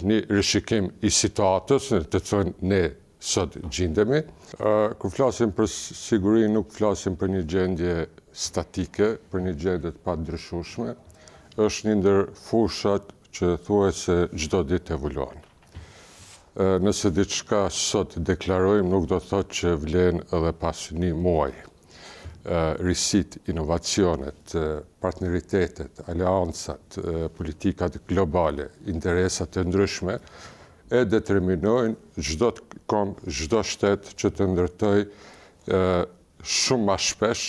një rishikim i situatës në të cilën ne sot gjendemi. Kur flasim për siguri, nuk flasim për një gjendje statike, për një gjendje të pandryshueshme. Është një ndër fushat që thuajse çdo ditë evoluon. Nëse diçka sot deklarojmë, nuk do thotë që vlen edhe pas një muaji. Risit, inovacionet, partneritetet, aleancat, politikat globale, interesat të ndryshme e determinojnë çdo kom, çdo shtet që të ndërtoj shumë ma shpesh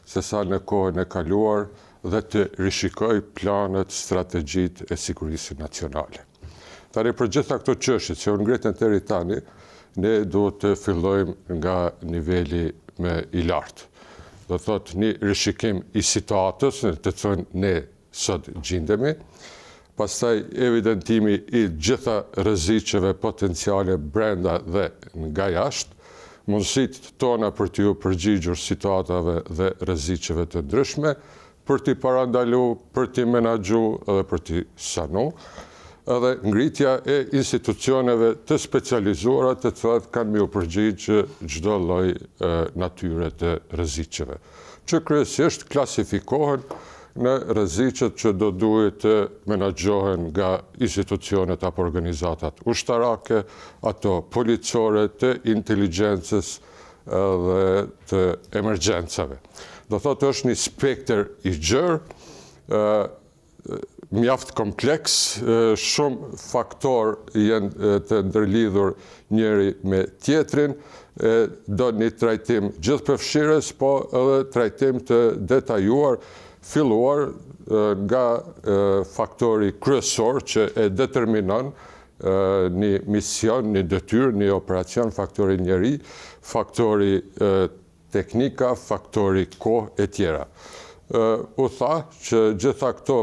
se sa në kohën e kaluar dhe të rishikoj planet, strategjit e sigurisë nacionale. Tani për gjitha këto çështje që u ngritën deri tani, ne duhet të fillojmë nga niveli më i lartë. Do thotë një rishikim i situatës në të cilën ne sot gjendemi, pastaj evidentimi i gjitha rreziqeve potenciale brenda dhe nga jashtë, mundësitë tona për t'ju përgjigjur situatave dhe rreziqeve të ndryshme, për t'i parandalu, për t'i menaxhu edhe për t'i sanu, edhe ngritja e institucioneve të specializuara të cilat kanë me u përgjigjë çdo lloj natyre të rreziqeve, që kryesisht klasifikohen në rreziqet që do duhet të menaxhohen nga institucionet apo organizatat ushtarake, ato policore, të inteligjencës dhe të emergjencave. Do thotë është një spektër i gjerë, mjaft kompleks, shumë faktor janë të ndërlidhur njëri me tjetrin, do një trajtim gjithëpërfshirës, po edhe trajtim të detajuar, filluar nga faktori kryesor që e determinon një mision, një detyrë, një operacion, faktori njeri, faktori teknika, faktori kohë e tjera. U tha që gjitha këto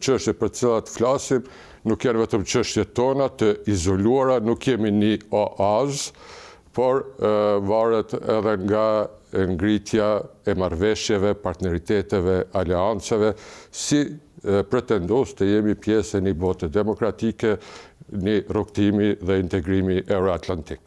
çështje për cilat flasim nuk janë vetëm çështje tona të izoluara, nuk jemi një oazë, por varet edhe nga ngritja e marrëveshjeve, partneriteteve, aleancave, si pretendues të jemi pjesë e një bote demokratike, një rrugtimi dhe integrimi euroatlantik.